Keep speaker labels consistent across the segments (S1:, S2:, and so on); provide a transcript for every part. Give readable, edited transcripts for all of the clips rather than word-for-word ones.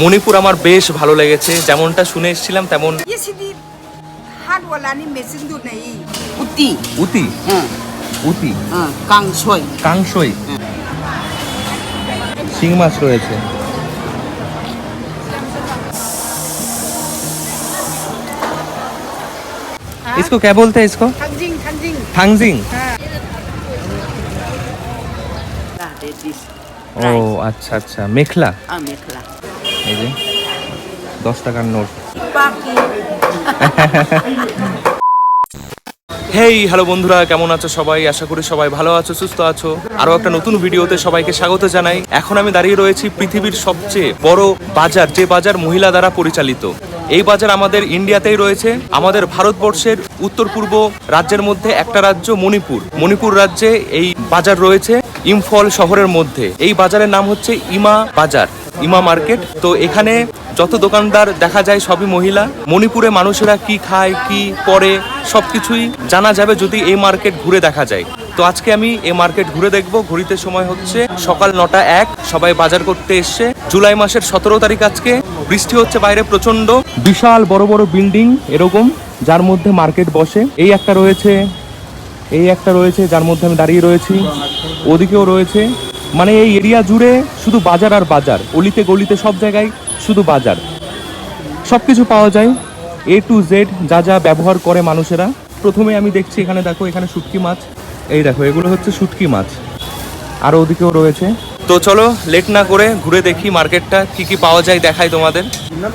S1: মণিপুর আমার বেশ ভালো লেগেছে, যেমনটা শুনে এসেছিলাম তেমন।
S2: উতি
S1: উতি উতি
S2: কাংসই
S1: কাংসই শিং মাছ রয়েছে। इसको क्या बोलते हैं इसको? থাংজিং। ও আচ্ছা আচ্ছা, মেখলা।
S2: মেখলা
S1: এই যে 10 টাকার নোট। হেই হ্যালো বন্ধুরা, কেমন আছো সবাই? আশা করি সবাই ভালো আছো, সুস্থ আছো। আরো একটা নতুন ভিডিওতে সবাইকে স্বাগত জানাই। এখন আমি দাঁড়িয়ে রয়েছি পৃথিবীর সবচেয়ে বড় বাজার, যে বাজার মহিলা দ্বারা পরিচালিত। এই বাজার আমাদের ইন্ডিয়াতেই রয়েছে। আমাদের ভারতবর্ষের উত্তর পূর্ব রাজ্যের মধ্যে একটা রাজ্য মণিপুর। মণিপুর রাজ্যে এই বাজার রয়েছে ইম্ফল শহরের মধ্যে। এই বাজারের নাম হচ্ছে ইমা বাজার, ইমা মার্কেট। তো এখানে যত দোকানদার দেখা যায় সবই মহিলা। মণিপুরে মানুষেরা কি খায়, কি পরে, সবকিছুই জানা যাবে যদি এই মার্কেট ঘুরে দেখা যায়। তো আজকে আমি এই মার্কেট ঘুরে দেখবো। ঘড়িতে সময় হচ্ছে সকাল 9টা 1। সবাই বাজার করতে এসছে। জুলাই মাসের 17 তারিখ আজকে। বৃষ্টি হচ্ছে বাইরে প্রচন্ড। বিশাল বড় বড় বিল্ডিং এরকম, যার মধ্যে মার্কেট বসে। এই একটা রয়েছে, এই একটা রয়েছে যার মধ্যে আমি দাঁড়িয়ে রয়েছি। ওদিকেও রয়েছে। মানে এই এরিয়া জুড়ে শুধু বাজার আর বাজার, অলিতে গলিতে সব জায়গায় শুধু বাজার। সব কিছু পাওয়া যায়, A to Z যা যা ব্যবহার করে মানুষেরা। প্রথমে আমি দেখছি এখানে, দেখো এখানে শুটকি মাছ। এই দেখো এগুলো হচ্ছে শুটকি মাছ। আর ওদিকেও রয়েছে। তো চলো লেট না করে ঘুরে দেখি মার্কেটটা, কি কি পাওয়া যায় দেখাই তোমাদের।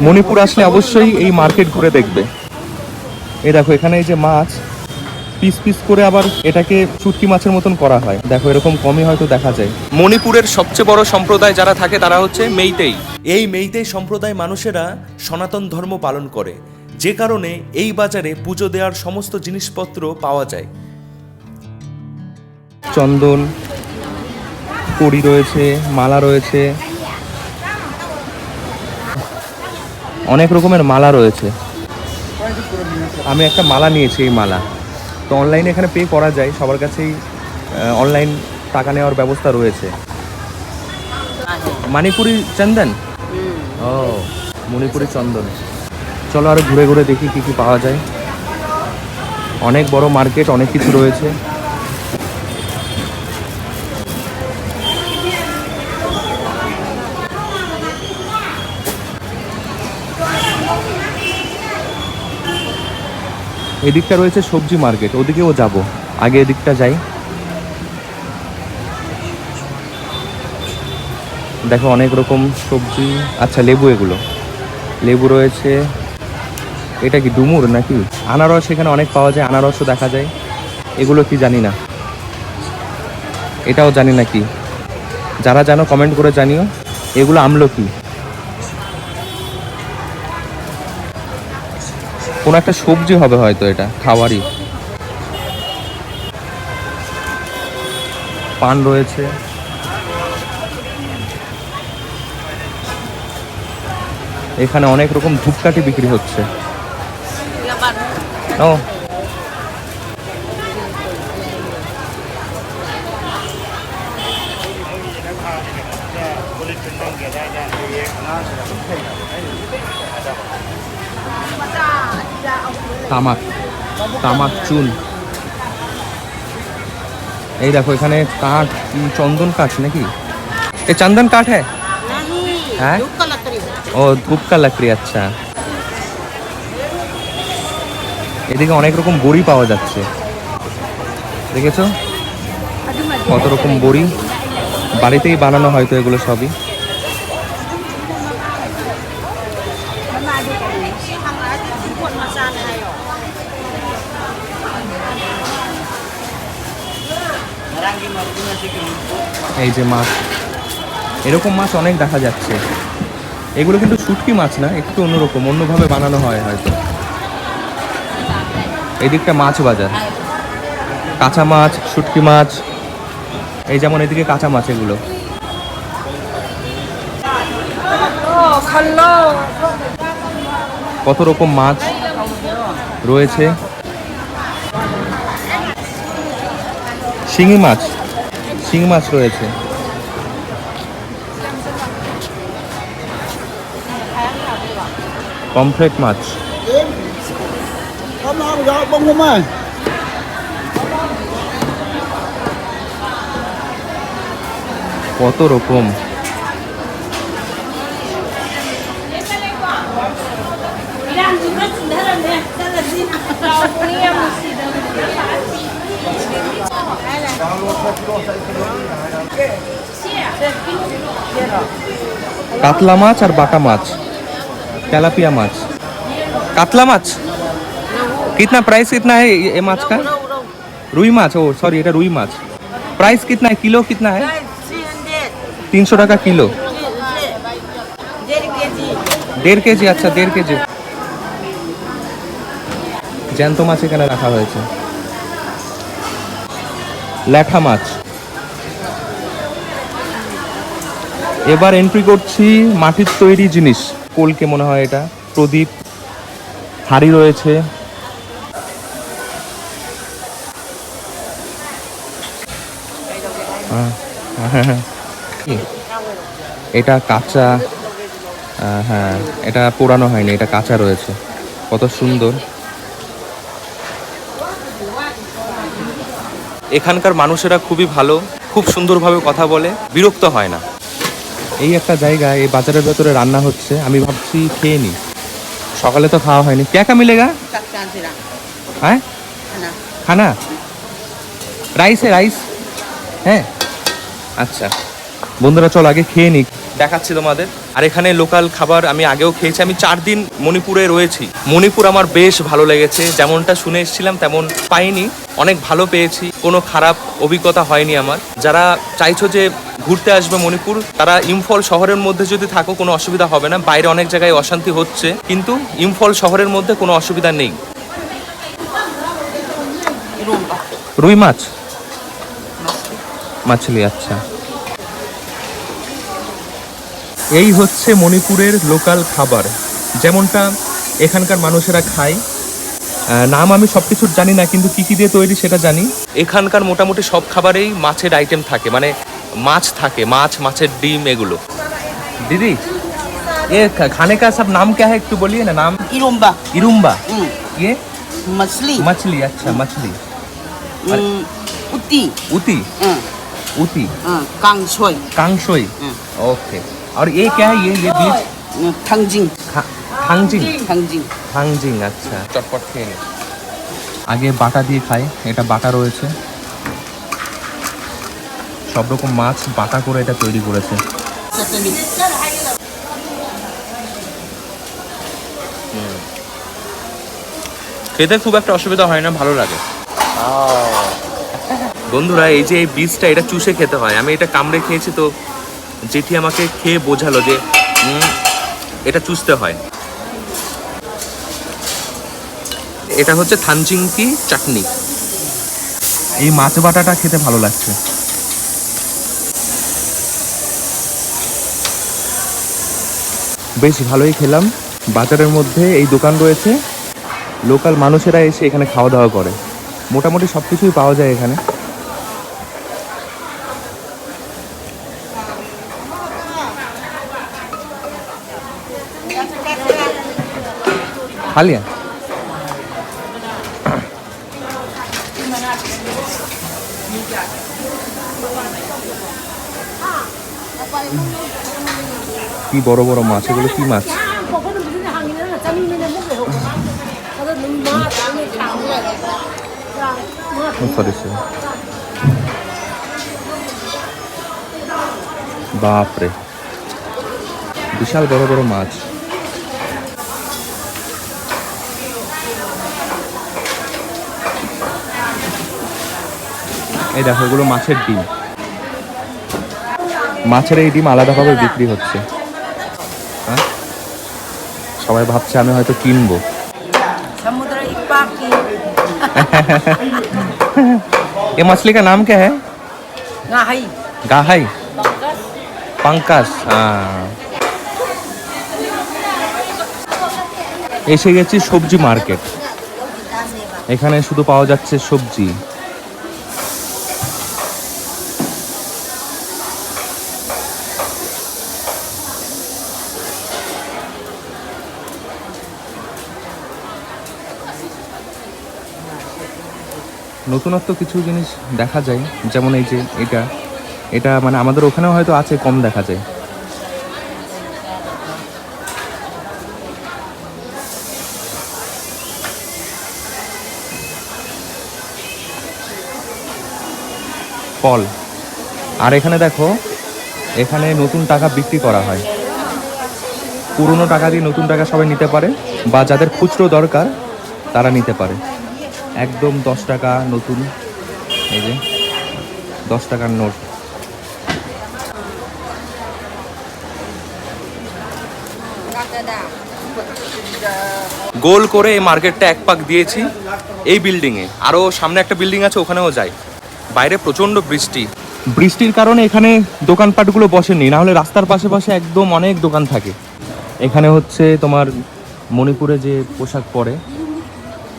S1: মণিপুর আসলে অবশ্যই এই মার্কেট ঘুরে দেখবে। এই দেখো এখানে এই যে মাছ পিস পিস করে আবার এটাকে শুটকি মাছের মতন করা হয়। দেখো এরকম কমই হয়তো দেখা যায়। মণিপুরের সবচেয়ে বড় সম্প্রদায় যারা থাকে তারা হচ্ছে মেইতেই। এই মেইতেই সম্প্রদায় মানুষেরা সনাতন ধর্ম পালন করে, যে কারণে এই বাজারে পুজো দেওয়ার সমস্ত জিনিসপত্র পাওয়া যায়। চন্দন, কড়ি রয়েছে, মালা রয়েছে, অনেক রকমের মালা রয়েছে। আমি একটা মালা নিয়েছি, এই মালা। তো অনলাইনে এখানে পে করা যায়, সবার কাছেই অনলাইন টাকা নেওয়ার ব্যবস্থা রয়েছে। মণিপুরি চন্দন, ও মণিপুরি চন্দন। চলো আরো ঘুরে ঘুরে দেখি কি কি পাওয়া যায়। অনেক বড় মার্কেট, অনেক কিছু রয়েছে। এদিকটা রয়েছে সবজি মার্কেট, ওদিকেও যাব। আগে এদিকটা যাই। দেখো অনেক রকম সবজি। আচ্ছা লেবু, এগুলো লেবু রয়েছে। এটা কি ডুমুর নাকি? আনারস এখানে অনেক পাওয়া যায়, আনারসও দেখা যায়। এগুলো কি জানি না, এটাও জানি না কি। যারা জানো কমেন্ট করে জানিও। এগুলো আমলকি, কোন একটা সবজি হবে হয়তো, এটা খাওয়ারই। পান রয়েছে। এখানে অনেক রকম ধূপকাঠি বিক্রি হচ্ছে। ও তামাক, তামাক চুন। এই দেখো এখানে কাঠ, চন্দন কাঠ নাকি? এ চন্দন কাঠ হ্যাঁ? হ্যাঁ ও ধূপ কা লাকড়ি। আচ্ছা, এদিকে অনেক রকম বড়ি পাওয়া যাচ্ছে। দেখেছো কত রকম বড়ি, বাড়িতেই বানানো হয়তো এগুলো সবই। এই যে মাছ, এরকম মাছ অনেক দেখা যাচ্ছে। এগুলো কিন্তু শুটকি মাছ না, একটু অন্যরকম, অন্যভাবে বানানো হয় হয়তো। এই দিকটা মাছ বাজার, কাঁচা মাছ, শুটকি মাছ। এই যেমন এদিকে কাঁচা মাছ, এগুলো কত রকম মাছ রয়েছে। শিঙি মাছ, শিঙি মাছ রয়েছে। পমফ্রেট মাছ। কত রকম। কাতলা মাছ আর বাটা মাছ, তেলাপিয়া মাছ, কাতলা মাছ। कितना प्राइस कितना है ये माछ का? रुई माछ, ओ सॉरी এটা রুই মাছ। प्राइस कितना है, किलो कितना है? 300 টাকা কিলো। 1.5 কেজি। আচ্ছা 1.5 কেজি। জ্যান্ত মাছ এখানে রাখা হয়েছে। ল্যাঠা মাছ। এবার এন্ট্রি করছি মাটির তৈরি জিনিস। কলকে মনে হয় এটা, প্রদীপ, হাড়ি রয়েছে। এটা কাঁচা, হ্যাঁ এটা পোড়ানো হয়নি, এটা কাঁচা রয়েছে। কত সুন্দর। এখানকার মানুষেরা খুবই ভালো, খুব সুন্দরভাবে কথা বলে, বিরক্ত হয় না। এই একটা জায়গা, এই বাজারের ভেতরে রান্না হচ্ছে, আমি ভাবছি খেয়ে নিই। সকালে তো খাওয়া হয়নি। ক্যা মিলেগা? হ্যাঁ খানা, রাইস রাইস, হ্যাঁ আচ্ছা। বন্ধুরা চল আগে খেয়ে নিই, দেখাচ্ছি তোমাদের। আর এখানে লোকাল খাবার আমি আগেও খেয়েছি। আমি 4 দিন মণিপুরে রয়েছি। মণিপুর আমার বেশ ভালো লেগেছে, যেমনটা শুনে এসেছিলাম তেমন পাইনি, অনেক ভালো পেয়েছি, কোনো খারাপ অভিজ্ঞতা হয়নি আমার। যারা চাইছো যে ঘুরতে আসবে মণিপুর, তারা ইম্ফল শহরের মধ্যে যদি থাকো কোনো অসুবিধা হবে না। বাইরে অনেক জায়গায় অশান্তি হচ্ছে, কিন্তু ইম্ফল শহরের মধ্যে কোনো অসুবিধা নেই। রুই মাছ, মাছলি, আচ্ছা। এই হচ্ছে মণিপুরের লোকাল খাবার, যেমনটা এখানকার মানুষেরা খায়। নাম আমি সব কিছুর জানি না, কিন্তু কী কী দিয়ে তৈরি সেটা জানি। এখানকার মোটামুটি সব খাবারেই মাছের আইটেম থাকে, মানে মাছ থাকে, মাছ, মাছের ডিম, এগুলো। দিদি ये खाने का सब नाम क्या है, একটু বলিए ना नाम।
S2: इरुम्बा।
S1: इरुम्बा, ये
S2: मछली।
S1: मछली, अच्छा मछली।
S2: उती।
S1: उती, उती,
S2: कांगसोई।
S1: कांगसोई, ओके। और ये क्या है, ये बीज?
S2: थांगजिंग।
S1: থাংজিং,
S2: थांगजिंग।
S1: থাংজিং, আচ্ছা। চটপট খেয়ে নে। আগে বাটা দিয়ে খাই, এটা বাটা রয়েছে। সব রকম মাছ বাটা করে এটা তৈরি করেছে। খেতে খুব একটা অসুবিধা হয় না, ভালো লাগে। বন্ধুরা এই যে এই বীজটা, এটা চুষে খেতে হয়। আমি এটা কামড়ে খেয়েছি, তো জেঠি আমাকে খেয়ে বোঝালো যে এটা চুষতে হয়। এটা হচ্ছে থানচিং কি চাটনি। এই মাছ বাটাটা খেতে ভালো লাগছে। বেশ ভালোই খেলাম। বাজারের মধ্যে এই দোকান রয়েছে, লোকাল মানুষেরা এসে এখানে খাওয়া দাওয়া করে। মোটামুটি সব কিছুই পাওয়া যায় এখানে। खा लिया? কি বড় বড় মাছ, এগুলো কি মাছ? বাপরে, বিশাল বড় বড় মাছ। এই দেখো, এগুলো মাছের ডিম। মাছের এই ডিম আলাদাভাবে বিক্রি হচ্ছে। হ্যাঁ, সবাই ভাবছে আমি হয়তো কিনবো। ये मछली का नाम क्या है?
S2: गाहाई।
S1: गाहाई, पंकज। हाँ, এসে গেছি সবজি মার্কেট। এখানে শুধু পাওয়া যাচ্ছে সবজি। নতুনত্ব কিছু জিনিস দেখা যায়, যেমন এই যে এটা এটা মানে আমাদের ওখানেও হয়তো আছে, কম দেখা যায়। ফল। আর এখানে দেখো, এখানে নতুন টাকা বিক্রি করা হয়। পুরনো টাকা দিয়ে নতুন টাকা সবাই নিতে পারে, বা যাদের খুচরো দরকার তারা নিতে পারে। একদম 10 টাকা নতুন, এই যে 10 টাকার নোট। গোল করে এই মার্কেটটা এক পাক দিয়েছি এই বিল্ডিংয়ে। আরও সামনে একটা বিল্ডিং আছে, ওখানেও যাই। বাইরে প্রচণ্ড বৃষ্টি, বৃষ্টির কারণে এখানে দোকানপাটগুলো বসেনি, না হলে রাস্তার পাশে পাশে একদম অনেক দোকান থাকে। এখানে হচ্ছে তোমার মণিপুরে যে পোশাক পরে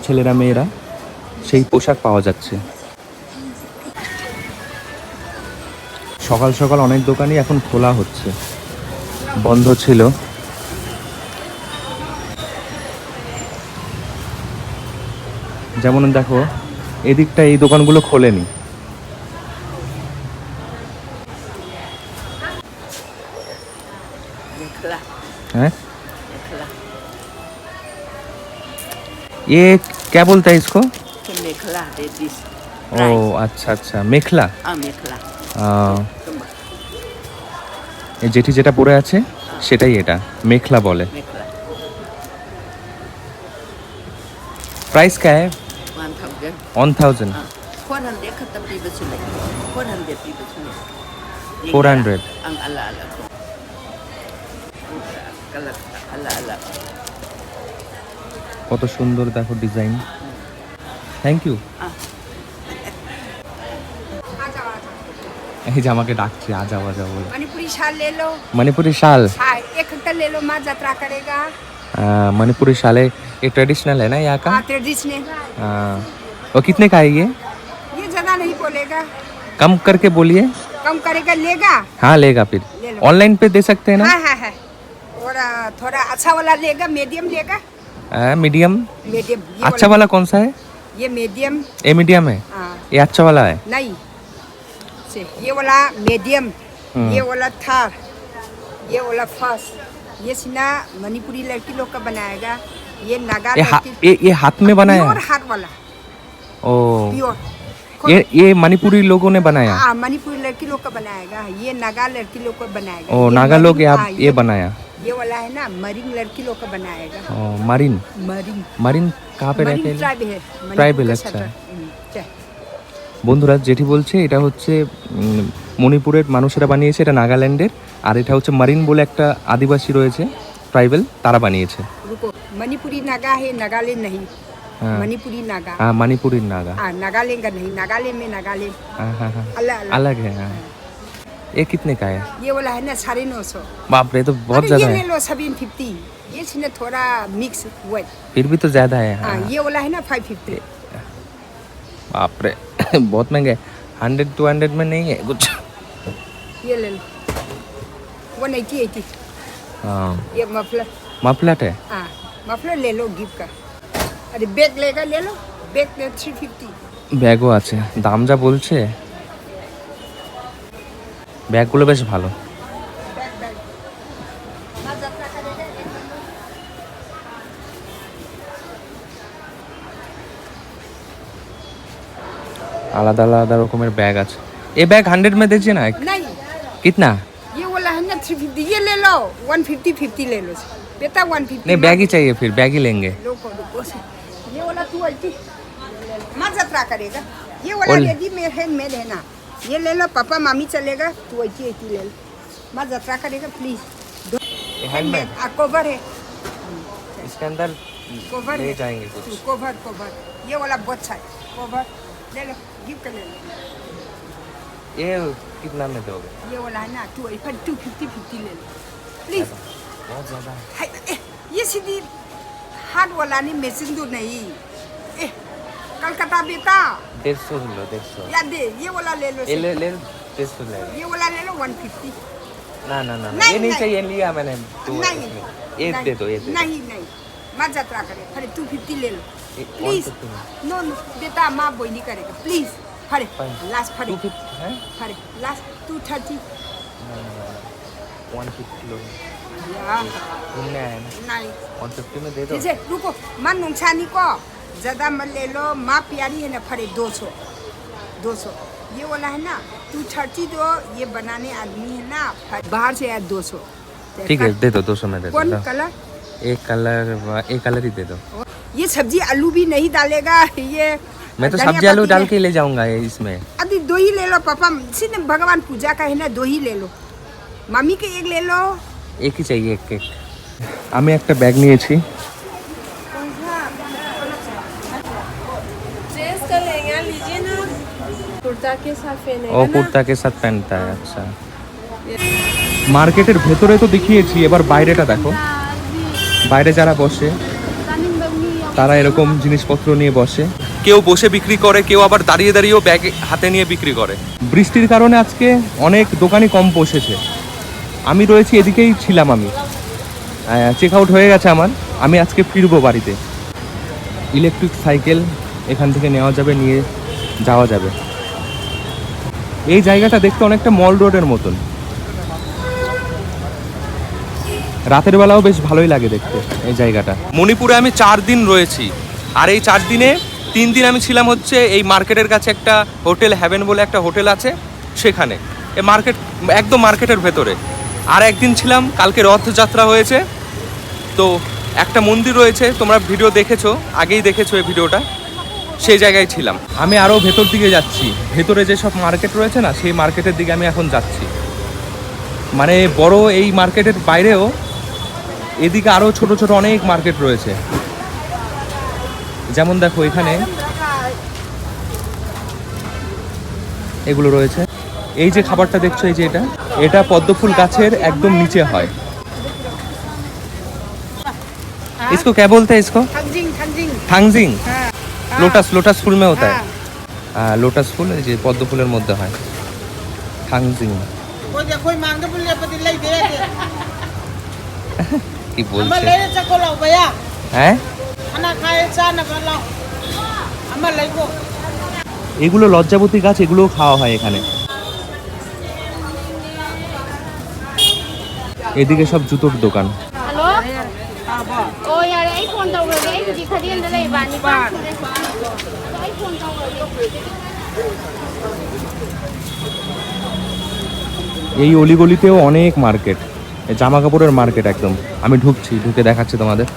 S1: ছেলেরা মেয়েরা, সেই পোশাক পাওয়া যাচ্ছে। সকাল সকাল অনেক দোকানই এখন খোলা হচ্ছে, বন্ধ ছিল। যেমন দেখো, এদিকটা এই দোকানগুলো খোলেনি। हैं? ये क्या बोलते हैं इसको?
S2: मेखला दिस
S1: ओ अच्छा अच्छा, মেখলা।
S2: मेखला
S1: এই যেটি যেটা পরে আছে সেটাই এটা মেখলা বলে।
S2: मेखला
S1: प्राइस क्या है?
S2: 1000
S1: 1000।
S2: 400 kata pi besul 400 pi besul
S1: 400
S2: ang ala ala ko kala ala ala
S1: কত সুন্দর দেখো ডিজাইন। Thank you. এই যে আমাকে ডাকছে आ जाओ বলে।
S3: मणिपुरी शाल ले लो।
S1: मणिपुरी शाल।
S3: हाँ, एक हफ्ता ले लो, माँ यात्रा करेगा।
S1: मणिपुरी शाल है, ये ट्रेडिशनल है ना यहाँ का?
S3: हाँ, ट्रेडिशनल।
S1: और कितने का है ये
S3: ज्यादा नहीं बोलेगा,
S1: कम करके बोलिए।
S3: कम करेगा लेगा।
S1: हाँ लेगा, फिर
S3: ले लो।
S1: ऑनलाइन पे दे सकते हैं ना?
S3: हाँ हाँ हाँ, और थोड़ा अच्छा वाला लेगा, मीडियम लेगा।
S1: मीडियम।
S3: मीडियम
S1: अच्छा वाला कौन सा है?
S3: ये मीडियम।
S1: ये मीडियम है।
S3: हाँ,
S1: ये अच्छा वाला है।
S3: नहीं से ये वाला मीडियम, ये वाला थार, ये वाला फर्स्ट। ये सीना मणिपुरी लड़की लोग का बनाएगा, ये नागा लड़की।
S1: ये हाथ में बनाया
S3: प्योर हाथ वाला।
S1: ओ,
S3: प्योर।
S1: ये मणिपुरी लोगों ने बनाया।
S3: हाँ, मणिपुरी लड़की लोग का बनाएगा, ये नागा लड़की लोग का बनाएगा।
S1: ओ, नागा लोग ये बनाया।
S3: ये वाला है ना मरीन लड़की लोग का बनाएगा।
S1: ओ, मरीन।
S3: मरीन
S1: मरीन कहाँ पे रहते हैं?
S3: ट्राइब है।
S1: ट्राइबल, अच्छा। বন্ধুরা যেটি বলছে এটা হচ্ছে মণিপুরের মানুষেরা বানিয়েছে, এটা নাগাল্যান্ডের। আর এটা হচ্ছে মারিন বলে একটা আদিবাসী রয়েছে, ট্রাইবেল, তারা বানিয়েছে।
S3: रुको, मणिपुरी नागा है, नागालैंड नहीं।
S1: हाँ।
S3: मणिपुरी नागा।
S1: हाँ, मणिपुरी नागा।
S3: हाँ, नागालैंड का नहीं, नागालैंड में नागालैंड
S1: हाँ हाँ हाँ,
S3: अलग अलग।
S1: अलग है। हाँ, ये कितने का है?
S3: ये वाला है ना 950।
S1: बाप रे, तो बहुत
S3: अरे
S1: ज्यादा
S3: ये
S1: है।
S3: ले लो 750। ये सीने थोड़ा मिक्स वेट।
S1: फिर भी तो ज्यादा है।
S3: हाँ,
S1: हाँ,
S3: ये वाला है ना 550।
S1: बाप रे बहुत महंगा है। 100-200 में नहीं है कुछ।
S3: ये ले लो 180।
S1: हाँ,
S3: ये मफलर।
S1: मफलट है।
S3: हाँ, मफलर ले लो गिफ्ट का। अरे बैग लेगा ले लो, बैग पे 350।
S1: ব্যাগও আছে, দাম যা বলছে ব্যাগগুলো বেশ ভালো।
S3: बैग बैग माँ यात्रा करेगा एक नंबर।
S1: আলাদা আলাদা রকমের ব্যাগ আছে। ये बैग 100 में दीजिए ना।
S3: नहीं,
S1: कितना?
S3: ये वाला है ना 350। ये ले लो 150 ले लो बेटा 150।
S1: नहीं, बैग ही चाहिए, फिर बैग ही लेंगे।
S3: रुको रुको से। ये वाला 280 माँ यात्रा करेगा। ये वाला
S1: और-
S3: रेडी में है ना, ये ले लो, पापा मामी चलेगा 280 ले लो। माँ यात्रा करेगा प्लीज।
S1: ये हैंडमेड,
S3: कवर है,
S1: इसके अंदर
S3: कवर
S1: ले
S3: है।
S1: जाएंगे कुछ।
S3: कवर कवर ये वाला बहुत अच्छा है, कवर ले लो, गिफ्ट कर ले लो।
S1: ये कितना में दोगे?
S3: ये वाला है ना 250 ले लो प्लीज।
S1: बहुत ज्यादा है।
S3: हाय, ये सीधी हाथ वाला नहीं, मशीन तो नहीं। कलकत्ता बेटा
S1: 150 लो, 150।
S3: याद दे, ये वाला ले लो।
S1: ये ले 150 ले लो।
S3: ये वाला ले लो 150।
S1: ना ना ना,
S3: नहीं,
S1: ये नहीं
S3: नहीं।
S1: चाहिए, लिया मैंने तो
S3: नहीं
S1: ये
S3: नहीं,
S1: दे दो, ये दे दो।
S3: नहीं नहीं, मत यात्रा करे फरे 250 ले लो प्लीज नो नो बेटा माँ बोई नहीं करेगा प्लीज फरे लास्ट फरे फरे लास्ट 230
S1: 150 लोग
S3: यार
S1: घूमने आए ना
S3: नहीं
S1: 150 में दे दो
S3: जैसे रुको मन नुकसानी को ज्यादा मत ले लो माँ प्यारी है ना फरे 200 ये वाला है ना 230 दो ये बनाने आदमी है ना बाहर से आया 200
S1: ठीक है दे दो 200 में दे
S3: कौन
S1: दो
S3: कलर
S1: एक कलर ही दे दो
S3: ये सब्जी आलू भी नहीं डालेगा ये
S1: मैं तो
S3: धनिया
S1: सब्जी आलू
S3: पत्ती
S1: डाल
S3: है।
S1: के ले जाऊंगा इसमें
S3: अभी 2 ही ले लो पापा सीधे भगवान पूजा का है ना 2 ही ले लो मम्मी के एक ले लो
S1: एक ही चाहिए एक एक আমি একটা ব্যাগ নিয়েছি
S2: ड्रेस का लहंगा लीजिए ना कुर्ता के साथ पहनेगा
S1: ও কুর্তা কে সাথ पहनता है अच्छा মার্কেটের ভেতরে তো দেখিয়েছি এবার বাইরেটা দেখো বাইরে যারা বসে তারা এরকম জিনিসপত্র নিয়ে বসে কেউ বসে বিক্রি করে কেউ আবার দাঁড়িয়ে দাঁড়িয়েও ব্যাগ হাতে নিয়ে বিক্রি করে বৃষ্টির কারণে আজকে অনেক দোকানই কম বসেছে আমি রয়েছি এদিকেই ছিলাম আমি চেক আউট হয়ে গেছে আমার আমি আজকে ফিরবো বাড়িতে ইলেকট্রিক সাইকেল এখান থেকে নেওয়া যাবে নিয়ে যাওয়া যাবে এই জায়গাটা দেখতে অনেকটা মল রোডের মতন রাতের বেলাও বেশ ভালোই লাগে দেখতে এই জায়গাটা মণিপুরে আমি 4 দিন রয়েছি আর এই 4 দিনে 3 দিন আমি ছিলাম হচ্ছে এই মার্কেটের কাছে একটা হোটেল হ্যাভেন বলে একটা হোটেল আছে সেখানে এই মার্কেট একদম মার্কেটের ভেতরে আর একদিন ছিলাম কালকে রথযাত্রা হয়েছে তো একটা মন্দির রয়েছে তোমরা ভিডিও দেখেছো আগেই দেখেছো এই ভিডিওটা সেই জায়গায় ছিলাম আমি আরও ভেতর দিকে যাচ্ছি ভেতরে যেসব মার্কেট রয়েছে না সেই মার্কেটের দিকে আমি এখন যাচ্ছি মানে বড় এই মার্কেটের বাইরেও এদিকে আরও ছোট ছোট অনেক মার্কেট রয়েছে যেমন দেখো এখানে এগুলো রয়েছে এই যে খাবারটা দেখছো এই যে এটা পদ্মফুল গাছের একদম নিচে হয় इसको क्या बोलते हैं इसको
S3: थंजिंग
S1: থাংজিং
S3: हाँ
S1: लोटस फूल में होता
S3: हाँ।
S1: है लोटस फूल এই যে পদ্ম ফুলের মধ্যে হয় থাংজিং
S4: कोई कोई मांगे बोले पति ले दे दे
S1: কি
S4: अमर
S1: বলছে
S4: ले चको लो भैया
S1: হ্যাঁ
S4: खाना खाए चा ना बना अमर ले को
S1: এগুলো লজ্জাবতী গাছ এগুলোও খাওয়া হয় এখানে এদিকে সব জুতোর দোকান
S5: Alo? Ô, nhà đấy iPhone đâu rồi đấy? Chị Khả Điên đây này bạn đi qua. iPhone đâu rồi?
S1: এই অলিগলিতেও অনেক মার্কেট জামা কাপড়ের মার্কেট একদম আমি ঢুকে দেখাচ্ছি তোমাদের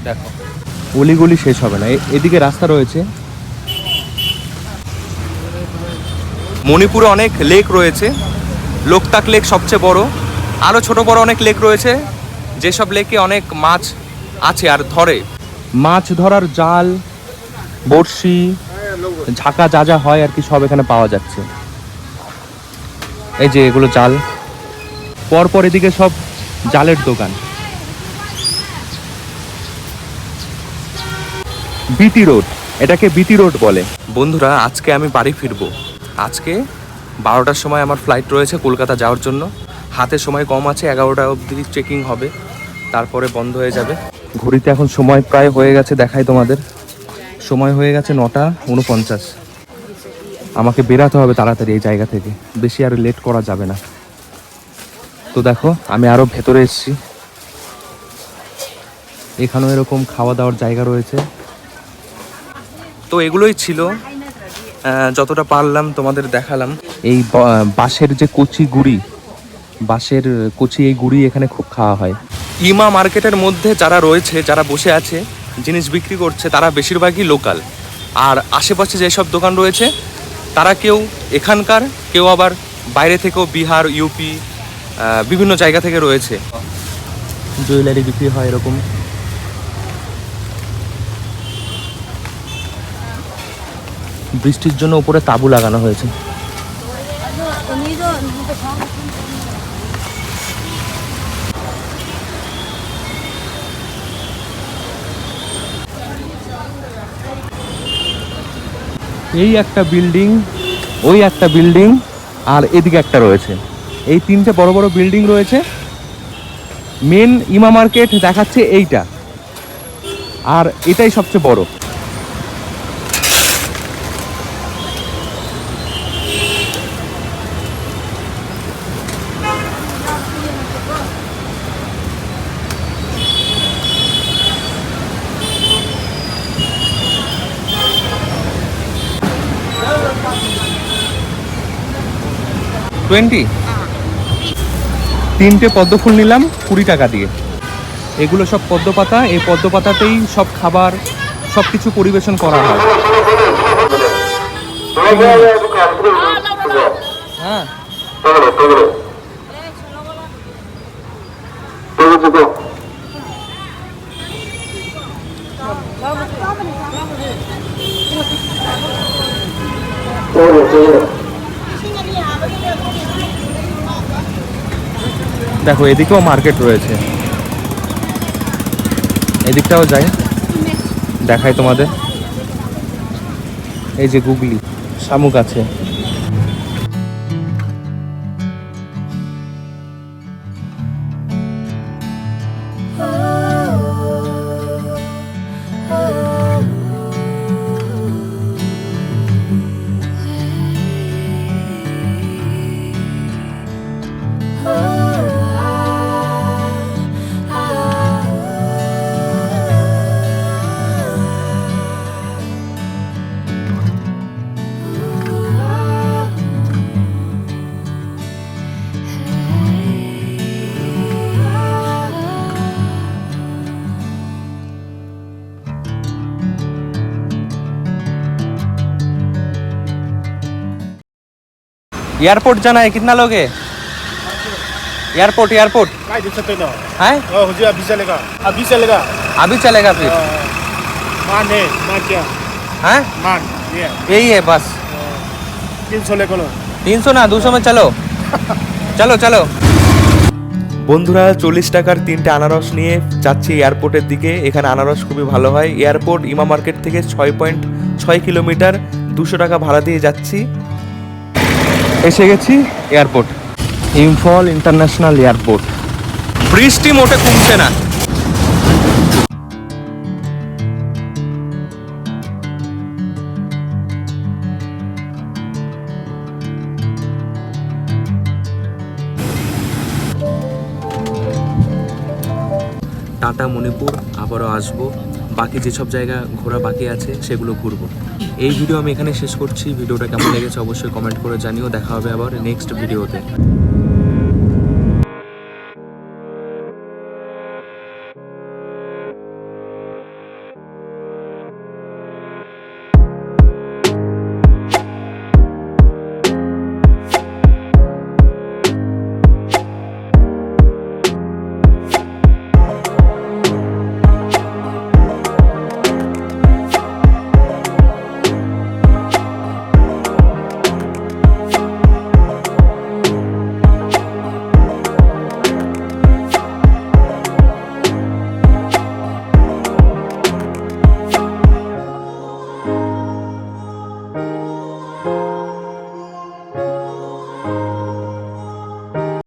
S1: দেখো অলিগলি শেষ হবে না এদিকে রাস্তা রয়েছে মণিপুরে অনেক লেক রয়েছে লোকতাক লেক সবচেয়ে বড় আরও ছোট বড় অনেক লেক রয়েছে যেসব লেকে অনেক মাছ আছে আর ধরে মাছ ধরার জাল বড়শি ঝাঁকা যা যা হয় আর কি সব এখানে পাওয়া যাচ্ছে এই যে এগুলো জাল পরপর এদিকে সব জালের দোকান বিটি রোড এটাকে বিটি রোড বলে বন্ধুরা আজকে আমি বাড়ি ফিরবো আজকে 12টার সময় আমার ফ্লাইট রয়েছে কলকাতা যাওয়ার জন্য হাতে সময় কম আছে 11টা অবধি চেকিং হবে তারপরে বন্ধ হয়ে যাবে ঘড়িতে এখন সময় প্রায় হয়ে গেছে দেখাই তোমাদের সময় হয়ে গেছে 9:49 আমাকে বেরাতে হবে তাড়াতাড়ি এই জায়গা থেকে বেশি আর লেট করা যাবে না তো দেখো আমি আরও ভেতরে এসেছি এখানেও এরকম খাওয়া দাওয়ার জায়গা রয়েছে তো এগুলোই ছিল যতটা পারলাম তোমাদের দেখালাম এই বাঁশের যে বাঁশের কচি এই গুড়ি এখানে খুব খাওয়া হয় ইমা মার্কেটের মধ্যে যারা রয়েছে যারা বসে আছে জিনিস বিক্রি করছে তারা বেশিরভাগই লোকাল আর আশেপাশে যেসব দোকান রয়েছে তারা কেউ এখানকার কেউ আবার বাইরে থেকেও বিহার ইউপি বিভিন্ন জায়গা থেকে রয়েছে জুয়েলারি বিক্রি হয় এরকম বৃষ্টির জন্য উপরে তাঁবু লাগানো হয়েছে এই একটা বিল্ডিং, ওই একটা বিল্ডিং, আর এদিকে একটা রয়েছে। এই তিনটে বড় বড় বিল্ডিং রয়েছে। মেন ইমা মার্কেট দেখাচ্ছে এইটা, আর এটাই সবচেয়ে বড়। তিনটে পদ্ম ফুল নিলাম 20 টাকা দিয়ে। এগুলো সব পদ্ম পাতা, এই পদ্ম পাতাতেই সব খাবার সব কিছু পরিবেশন করা হয়। হ্যাঁ, দেখো এদিকেও মার্কেট রয়েছে, এদিকটাও যাই, দেখাই তোমাদের। এই যে গুগলি, শামুক আছে। एयरपोर्ट जाना है, कितना लोगे? एयरपोर्ट एयरपोर्ट
S6: नहीं देख सकते ना।
S1: है,
S6: मुझे अभी चलेगा, अभी चलेगा।
S1: अभी चलेगा फिर?
S6: मान है, मान क्या?
S1: है,
S6: मान ये
S1: यही है बस।
S6: 300 ले लो।
S1: 300 না 200 में चलो। চলো চলো বন্ধুরা, 40 টাকার 3টে আনারস নিয়ে যাচ্ছি এয়ারপোর্টের দিকে। এখানে আনারস খুবই ভালো হয়। এয়ারপোর্ট ইমা মার্কেট থেকে 6.6 কিলোমিটার, 200 টাকা ভাড়া দিয়ে যাচ্ছি। এসে গেছি এয়ারপোর্ট, ইম্ফল ইন্টারন্যাশনাল এয়ারপোর্ট। বৃষ্টি মোটে কমছে না। টাটা মণিপুর আবারও আসবো, বাকি যেসব জায়গা ঘোরা বাকি আছে সেগুলো ঘুরবো। এই ভিডিও আমি এখানে শেষ করছি। ভিডিওটা কেমন লেগেছে অবশ্যই কমেন্ট করে জানিও। দেখা হবে আবার নেক্সট ভিডিওতে।